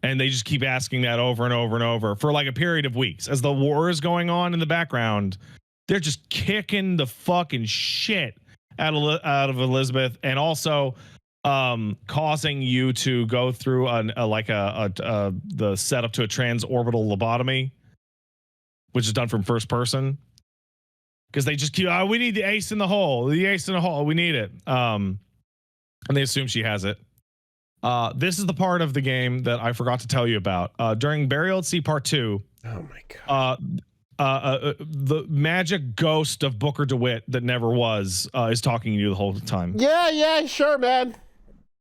And they just keep asking that over and over and over for like a period of weeks. As the war is going on in the background, they're just kicking the fucking shit out of Elizabeth, and also causing you to go through the setup to a transorbital lobotomy, which is done from first person, because they just keep, we need the ace in the hole, we need it. And they assume she has it. This is the part of the game that I forgot to tell you about. During Burial at Sea Part 2. Oh my God. The magic ghost of Booker DeWitt that never was is talking to you the whole time. Yeah, sure, man.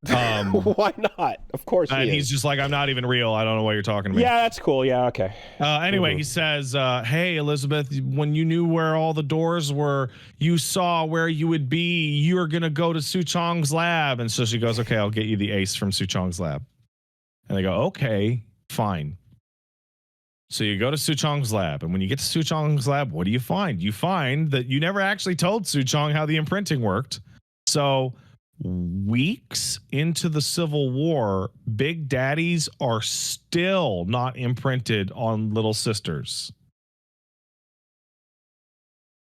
Why not? Of course. And he's just like, I'm not even real. I don't know what you're talking about. Yeah, that's cool. Yeah, okay. Anyway, he says, hey, Elizabeth, when you knew where all the doors were, you saw where you would be. You're going to go to Su Chong's lab. And so she goes, okay, I'll get you the ace from Su Chong's lab. And they go, okay, fine. So you go to Su Chong's lab, and when you get to Su Chong's lab, what do you find? You find that you never actually told Su Chong how the imprinting worked. So weeks into the Civil War, Big Daddies are still not imprinted on little sisters.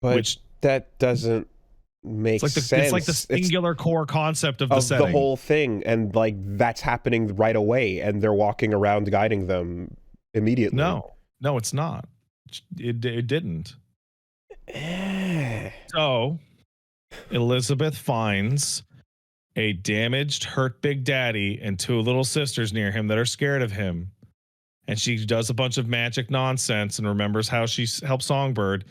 But which that doesn't make sense. It's like the singular core concept of the setting. The whole thing, and like that's happening right away, and they're walking around guiding them immediately. No, it's not. It didn't. So Elizabeth finds a damaged, hurt Big Daddy and two little sisters near him that are scared of him. And she does a bunch of magic nonsense and remembers how she helped Songbird.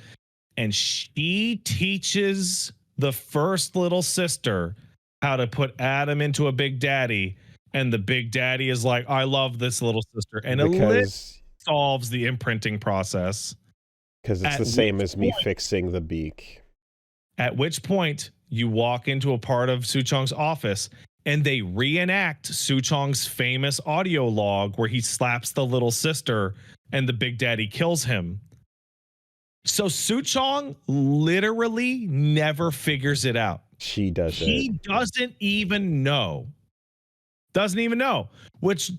And she teaches the first little sister how to put Adam into a Big Daddy. And the Big Daddy is like, I love this little sister. And Elizabeth solves the imprinting process. Because it's the same as me fixing the beak. At which point you walk into a part of Su Chong's office and they reenact Su Chong's famous audio log where he slaps the little sister and the Big Daddy kills him. So Su Chong literally never figures it out. She doesn't. He doesn't even know. Which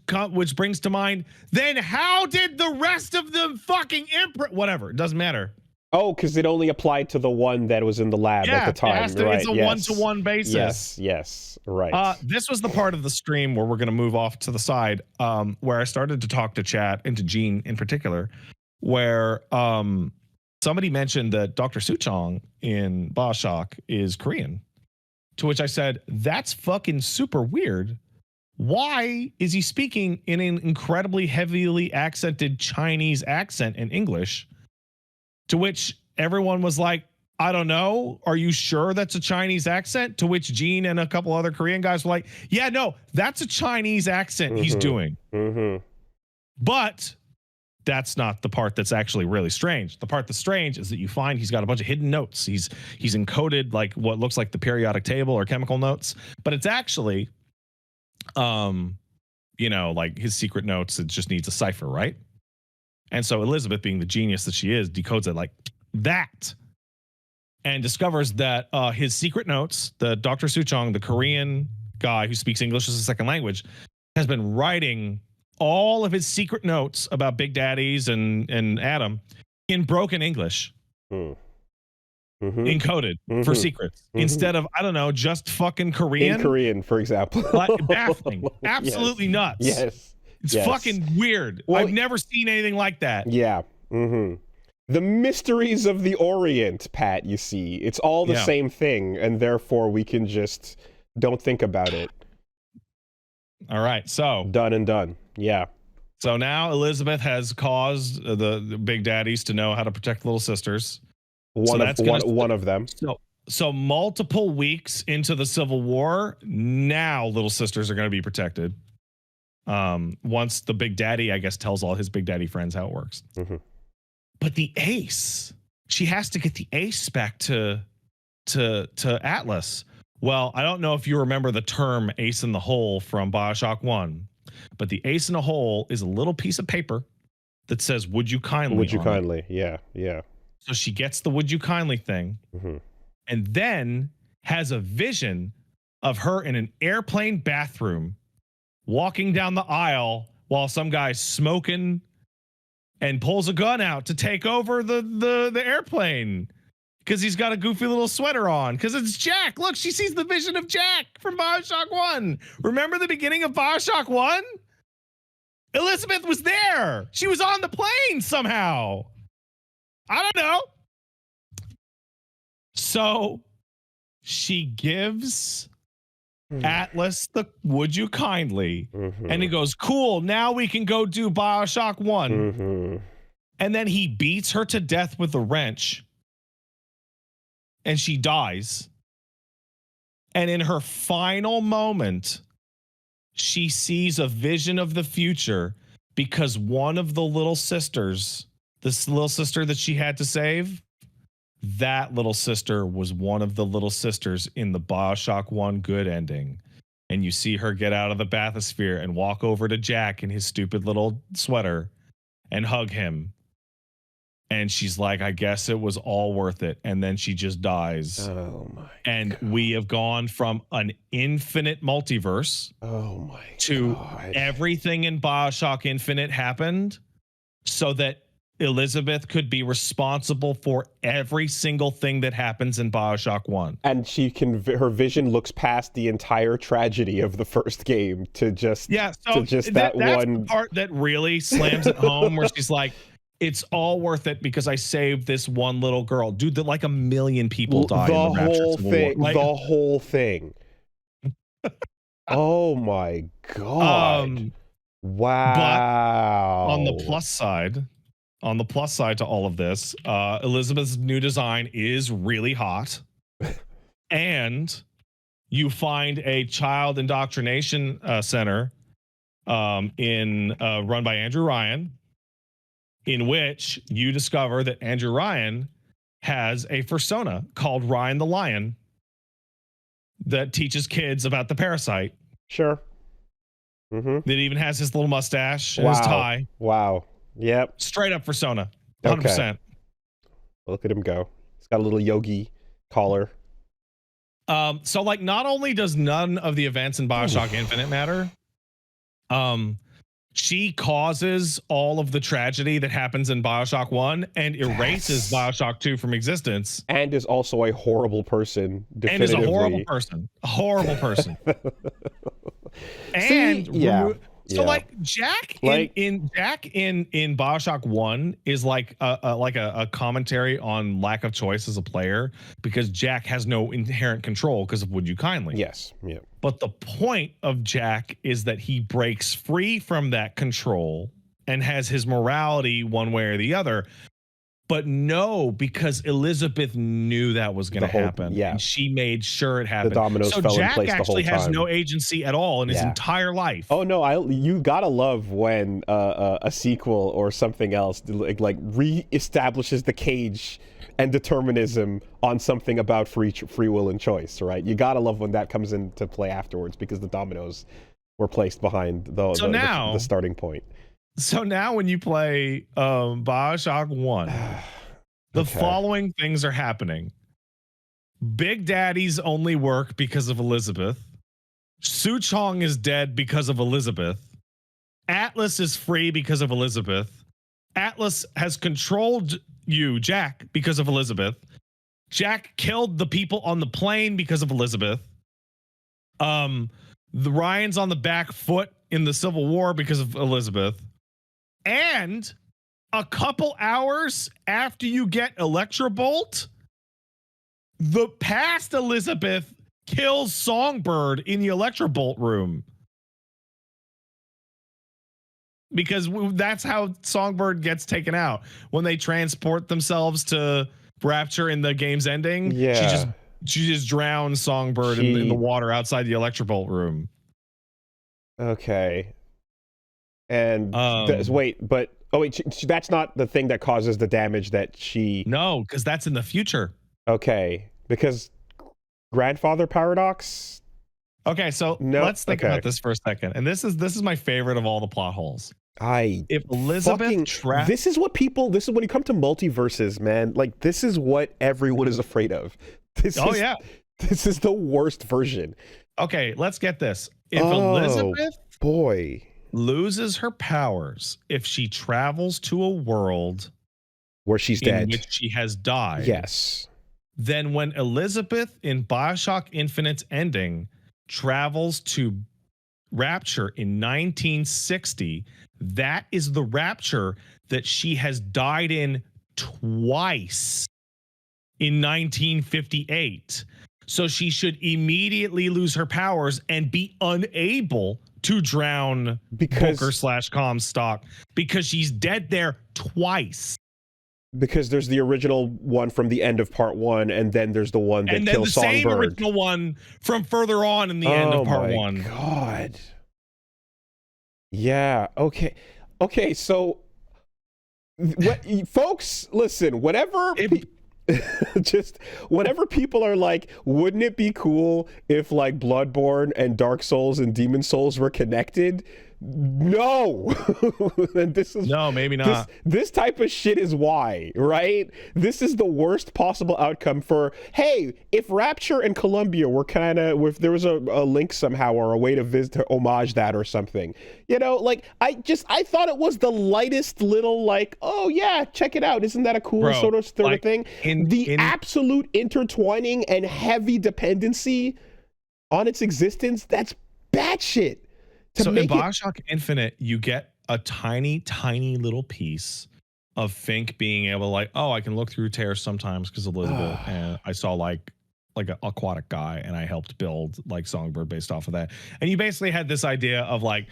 brings to mind, then how did the rest of them fucking imprint? Whatever, it doesn't matter. Oh, because it only applied to the one that was in the lab at Yeah, the time. Right. it's a Yes. one-to-one basis. Yes. Right. This was the part of the stream where we're going to move off to the side, where I started to talk to chat and to Gene in particular, where somebody mentioned that Dr. Suchong in BioShock is Korean, to which I said, that's fucking super weird. Why is he speaking in an incredibly heavily accented Chinese accent in English? To which everyone was like, I don't know. Are you sure that's a Chinese accent? To which Gene and a couple other Korean guys were like, yeah, no, that's a Chinese accent he's doing. But that's not the part that's actually really strange. The part that's strange is that you find he's got a bunch of hidden notes. He's encoded like what looks like the periodic table or chemical notes, but it's actually, like his secret notes. It just needs a cipher, right? And so Elizabeth, being the genius that she is, decodes it like that and discovers that his secret notes, the Dr. Suchong, the Korean guy who speaks English as a second language, has been writing all of his secret notes about Big Daddies and Adam in broken English, encoded for secrets, instead of, I don't know, just fucking Korean. In Korean, for example. Baffling. Absolutely nuts. Yes. It's fucking weird. Well, I've never seen anything like that. Yeah. The mysteries of the Orient, Pat, you see. It's all the same thing, and therefore we can just don't think about it. All right, so. Done and done. Yeah. So now Elizabeth has caused the Big Daddies to know how to protect little sisters. One of them. So multiple weeks into the Civil War, now little sisters are going to be protected. Once the Big Daddy, I guess, tells all his Big Daddy friends how it works. But the ace, she has to get the ace back to Atlas. Well, I don't know if you remember the term ace in the hole from BioShock 1, but the ace in the hole is a little piece of paper that says, would you kindly? Would you kindly? Yeah. So she gets the would you kindly thing, and then has a vision of her in an airplane bathroom walking down the aisle while some guy's smoking and pulls a gun out to take over the airplane because he's got a goofy little sweater on because it's Jack. Look, she sees the vision of Jack from BioShock 1. Remember the beginning of BioShock 1? Elizabeth was there. She was on the plane somehow. I don't know. So she gives Atlas the would you kindly, and he goes, cool, now we can go do BioShock 1. And then he beats her to death with a wrench and she dies. And in her final moment, she sees a vision of the future because one of the little sisters, this little sister that she had to save, that little sister was one of the little sisters in the BioShock 1 good ending. And you see her get out of the bathysphere and walk over to Jack in his stupid little sweater and hug him. And she's like, I guess it was all worth it. And then she just dies. Oh my And we have gone from an infinite multiverse to everything in BioShock Infinite happened so that Elizabeth could be responsible for every single thing that happens in BioShock 1. And her vision looks past the entire tragedy of the first game to just that's one the part that really slams it home, where she's like, it's all worth it because I saved this one little girl. Dude, that like 1 million people died in the whole thing. Like, the whole thing. Oh my God. Wow. But on the plus side to all of this, Elizabeth's new design is really hot. And you find a child indoctrination center run by Andrew Ryan, in which you discover that Andrew Ryan has a persona called Ryan the Lion that teaches kids about the parasite. Sure. That even has his little mustache and his tie. Wow. Yep. Straight up persona. 100%. Okay. Look at him go. He's got a little yogi collar. So like, not only does none of the events in BioShock Infinite matter, She causes all of the tragedy that happens in BioShock 1 and erases Yes. BioShock 2 from existence. And is also a horrible person, And is a horrible definitively. person. A horrible person. See, And yeah. so Yeah. like Jack Like- in BioShock 1 is like a commentary on lack of choice as a player, because Jack has no inherent control because of Would You Kindly. Yes. Yeah. But the point of Jack is that he breaks free from that control and has his morality one way or the other. But no, because Elizabeth knew that was going to happen. Yeah. And she made sure it happened. The dominoes so fell Jack in place the whole actually has time. no agency at all in his Yeah. entire life. Oh no, you gotta love when a sequel or something else like re-establishes the cage and determinism on something about free will and choice, right? You gotta love when that comes into play afterwards, because the dominoes were placed behind the starting point. So now when you play BioShock 1, the following things are happening. Big Daddies only work because of Elizabeth. Su Chong is dead because of Elizabeth. Atlas is free because of Elizabeth. Atlas has controlled you, Jack, because of Elizabeth. Jack killed the people on the plane because of Elizabeth. The Ryan's on the back foot in the Civil War because of Elizabeth. And a couple hours after you get Electrobolt, the past Elizabeth kills Songbird in the Electrobolt room. Because that's how Songbird gets taken out. When they transport themselves to Rapture in the game's ending, Yeah. she just drowns Songbird in the water outside the Electrobolt room. Okay. And that's not the thing that causes the damage that she... No, because that's in the future. Okay, because grandfather paradox. Okay, so let's think about this for a second. And this is my favorite of all the plot holes. If Elizabeth this is when you come to multiverses, man, like this is what everyone is afraid of. This is the worst version. Okay, let's get this. If Elizabeth loses her powers, if she travels to a world where she's dead, in which she has died, yes, then when Elizabeth in BioShock Infinite's ending travels to Rapture in 1960, that is the Rapture that she has died in twice in 1958. So she should immediately lose her powers and be unable to drown Booker/Comstock, because she's dead there twice. Because there's the original one from the end of part 1, and then there's the one that kills Songbird. And then the same original one from further on in the end of part 1. Oh my God. Yeah, okay. Okay, so folks, listen, whenever people are like, wouldn't it be cool if like Bloodborne and Dark Souls and Demon Souls were connected? No. And maybe not. This type of shit is why, right? This is the worst possible outcome for, hey, if Rapture and Columbia were kind of, if there was a link somehow or a way to visit to homage that or something, you know, like I thought it was the lightest little like, oh yeah, check it out, isn't that a cool sort of thing? The absolute intertwining and heavy dependency on its existence, that's batshit. So in BioShock Infinite, you get a tiny, tiny little piece of Fink being able to like, oh, I can look through tears sometimes because Elizabeth, and I saw like an aquatic guy, and I helped build like Songbird based off of that. And you basically had this idea of like,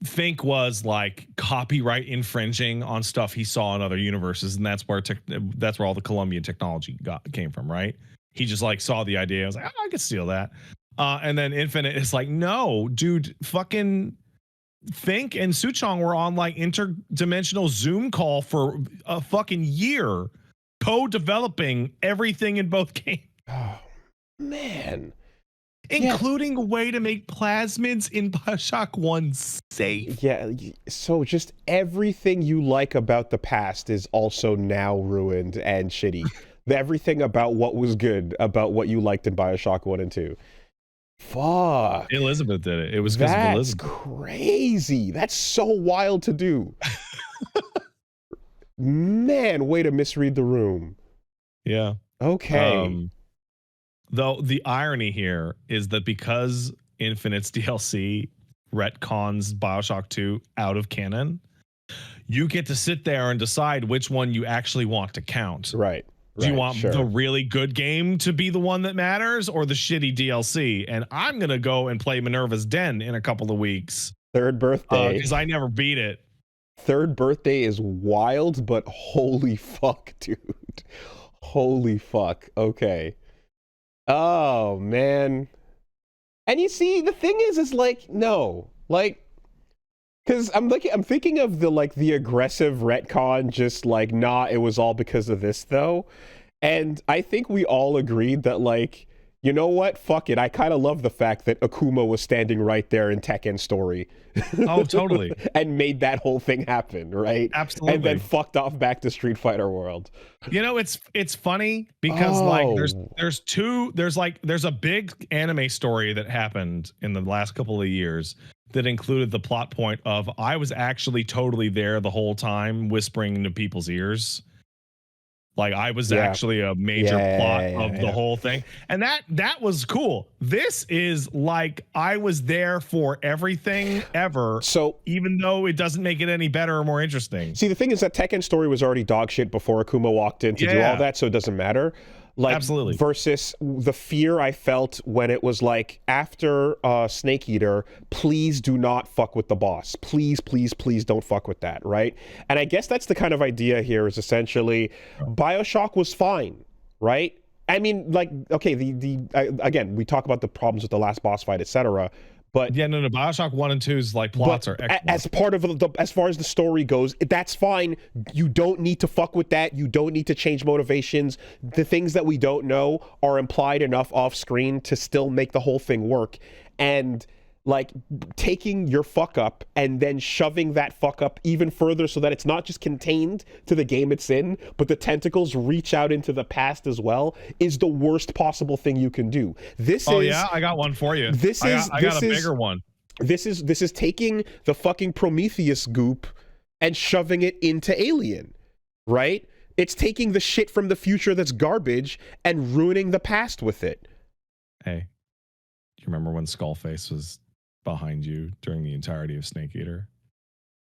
Fink was like copyright infringing on stuff he saw in other universes, and that's where all the Colombian technology came from, right? He just like saw the idea, I was like, oh, I could steal that. And then Infinite is like, no, dude, fucking Fink and Su Chong were on like interdimensional Zoom call for a fucking year, co-developing everything in both games. Oh, man. Including a way to make plasmids in BioShock 1 safe. Yeah, so just everything you like about the past is also now ruined and shitty. Everything about what was good, about what you liked in BioShock 1 and 2. Fuck. Elizabeth did it. It was because of That's Elizabeth. crazy. That's so wild to do. Man, way to misread the room. Yeah. Okay. Um, though the irony here is that because Infinite's DLC retcons BioShock 2 out of canon, you get to sit there and decide which one you actually want to count. Right. Do you Right. want the Sure. really good game to be the one that matters or the shitty DLC? And I'm going to go and play Minerva's Den in a couple of weeks Third birthday. because I never beat it. Third birthday is wild, but holy fuck, dude. Holy fuck. Okay. Oh, man. And you see, the thing is like, no. Like, because I'm thinking of the aggressive retcon, just like, nah, it was all because of this, though. And I think we all agreed that, like, you know what? Fuck it. I kind of love the fact that Akuma was standing right there in Tekken's story. Oh, totally. And made that whole thing happen, right? Absolutely. And then fucked off back to Street Fighter World. You know, it's funny because there's a big anime story that happened in the last couple of years that included the plot point of I was actually totally there the whole time whispering into people's ears. Like I was actually a major plot of the whole thing. And that was cool. This is like I was there for everything ever. So even though it doesn't make it any better or more interesting. See, the thing is that Tekken's story was already dog shit before Akuma walked in to do all that, so it doesn't matter. Like, absolutely. Versus the fear I felt when it was like, after Snake Eater, please do not fuck with the boss. Please, please, please don't fuck with that, right? And I guess that's the kind of idea here is essentially, BioShock was fine, right? I mean, like, okay, again, we talk about the problems with the last boss fight, etc. But yeah, no, BioShock 1 and 2's like plots are excellent. As part of as far as the story goes, that's fine. You don't need to fuck with that. You don't need to change motivations. The things that we don't know are implied enough off screen to still make the whole thing work. And like taking your fuck up and then shoving that fuck up even further so that it's not just contained to the game it's in, but the tentacles reach out into the past as well, is the worst possible thing you can do. Yeah, I got one for you. I got a bigger one. This is taking the fucking Prometheus goop and shoving it into Alien, right? It's taking the shit from the future that's garbage and ruining the past with it. Hey, do you remember when Skullface was behind you during the entirety of Snake Eater?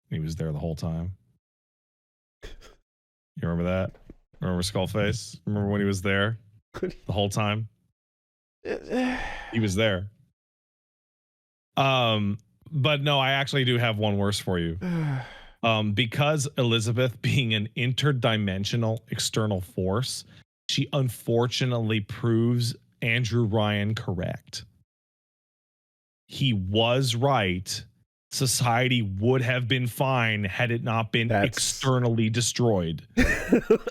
He was there the whole time. You remember that? Remember Skullface? Remember when he was there the whole time? He was there. But no, I actually do have one worse for you. Because Elizabeth being an interdimensional external force, she unfortunately proves Andrew Ryan correct. He was right. Society would have been fine had it not been externally destroyed.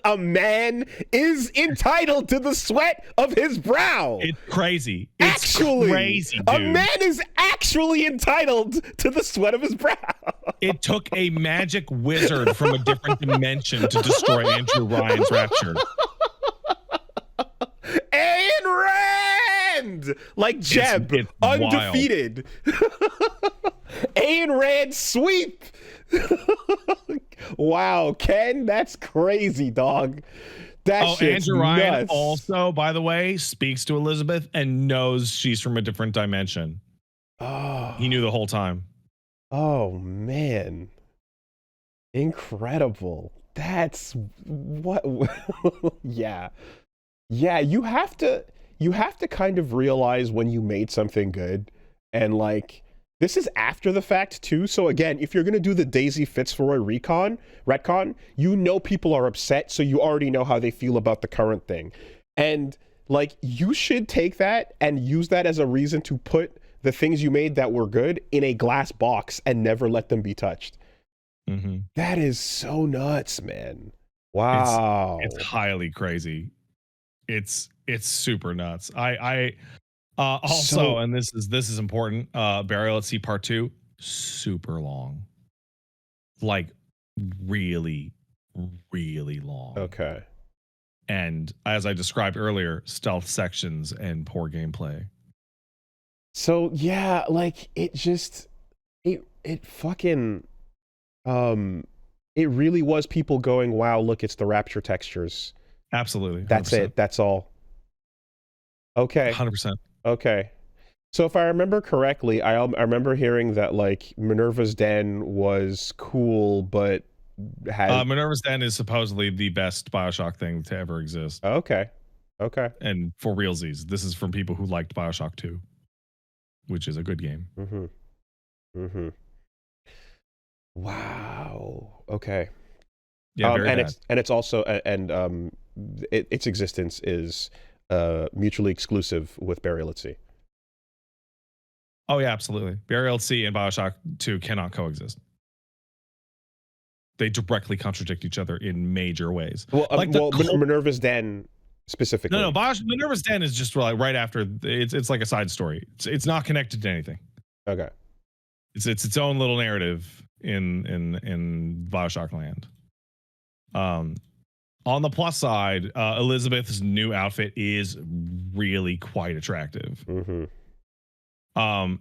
A man is entitled to the sweat of his brow. It's crazy. It's crazy, dude. A man is actually entitled to the sweat of his brow. It took a magic wizard from a different dimension to destroy Andrew Ryan's rapture. Ayn Rand! Like Jeb, it's undefeated. Ayn Rand sweep! Wow, Ken, that's crazy, dog. That shit's Andrew Ryan nuts. Also, by the way, speaks to Elizabeth and knows she's from a different dimension. Oh. He knew the whole time. Oh, man. Incredible. That's what yeah. Yeah, you have to kind of realize when you made something good, and like this is after the fact too. So again, if you're gonna do the Daisy Fitzroy retcon, you know people are upset, so you already know how they feel about the current thing. And like you should take that and use that as a reason to put the things you made that were good in a glass box and never let them be touched. Mm-hmm. That is so nuts, man. Wow. It's highly crazy. It's super nuts. I also, and this is important, Burial at Sea Part 2, super long. Like really, really long. Okay. And as I described earlier, stealth sections and poor gameplay. So yeah, like it fucking it really was people going, wow, look, it's the Rapture textures. Absolutely. 100%. That's it. That's all. Okay. 100%. Okay. So if I remember correctly, I remember hearing that like Minerva's Den was cool, but had Minerva's Den is supposedly the best Bioshock thing to ever exist. okay. Okay. And for realsies, this is from people who liked Bioshock 2, which is a good game. Mm-hmm. Mm-hmm. Wow. Okay. Yeah, very and bad. it's also its existence is mutually exclusive with Burial at Sea. Oh yeah, absolutely. Burial at Sea and Bioshock 2 cannot coexist. They directly contradict each other in major ways. Well, Like Minerva's Den specifically. No, Minerva's Den is just right after. It's like a side story. It's not connected to anything. Okay. It's its own little narrative in Bioshock Land. On the plus side, Elizabeth's new outfit is really quite attractive. Mm-hmm.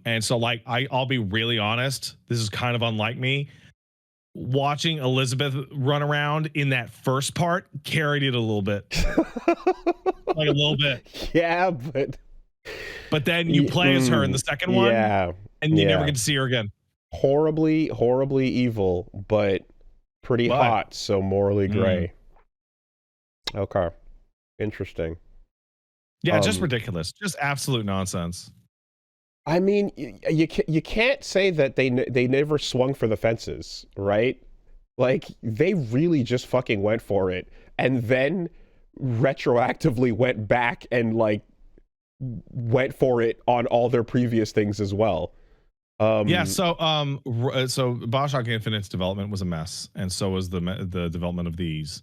And so like I'll be really honest, this is kind of unlike me. Watching Elizabeth run around in that first part carried it a little bit. Like a little bit. Yeah, but then you play as her in the second one, and you never get to see her again. Horribly evil, but pretty hot, so morally gray. Okay. Interesting. Yeah, just ridiculous. Just absolute nonsense. I mean, you can't say that they never swung for the fences, right? Like, they really just fucking went for it, and then retroactively went back and, like, went for it on all their previous things as well. So Bioshock Infinite's development was a mess, and so was the development of these.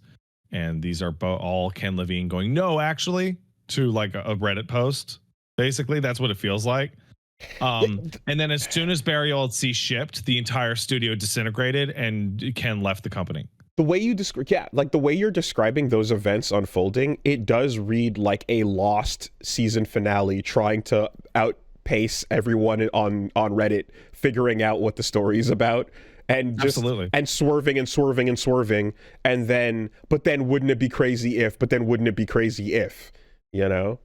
And these are all Ken Levine going, no, actually, to like a Reddit post. Basically, that's what it feels like. And then as soon as Burial at Sea shipped, the entire studio disintegrated and Ken left the company. The way you the way you're describing those events unfolding, it does read like a Lost season finale trying to outpace everyone on Reddit, figuring out what the story is about. And just absolutely, and swerving, and then wouldn't it be crazy if? But then wouldn't it be crazy if? You know?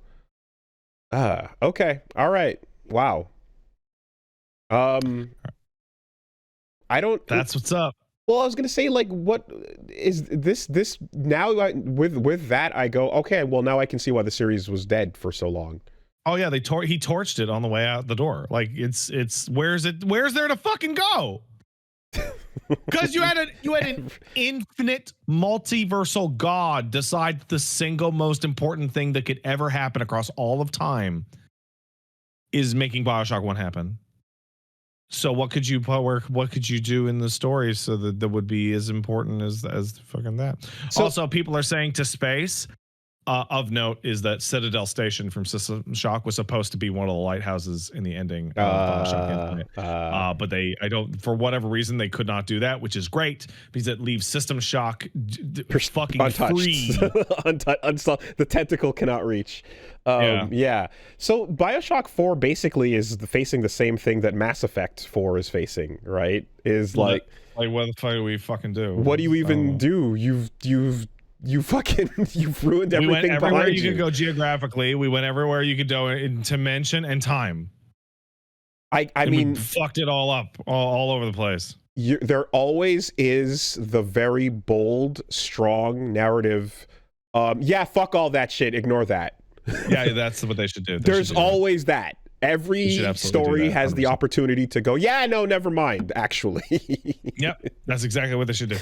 Okay, all right, wow. I don't. That's what's up. Well, I was gonna say, like, what is this now? With that, I go, okay. Well, now I can see why the series was dead for so long. Oh yeah, he torched it on the way out the door. Like it's where's there to fucking go? Because you had an infinite multiversal god decide the single most important thing that could ever happen across all of time is making Bioshock 1 happen. So what could you do in the story so that would be as important as fucking that? So, also, people are saying to space. Of note is that Citadel Station from System Shock was supposed to be one of the lighthouses in the ending of Bioshock Infinite. But for whatever reason, they could not do that, which is great because it leaves System Shock fucking untouched. Free. The tentacle cannot reach. Yeah. So Bioshock 4 basically is facing the same thing that Mass Effect 4 is facing, right? Is like what the fuck do we fucking do? What do you even do? You've ruined everything. We went everywhere you could go geographically. We went everywhere you could go in dimension and time. I mean, we fucked it all up, all over the place. There always is the very bold, strong narrative. Yeah, fuck all that shit. Ignore that. Yeah, that's what they should do. There's always that. Every story has the opportunity to go, yeah, no, never mind, actually. Yep, that's exactly what they should do.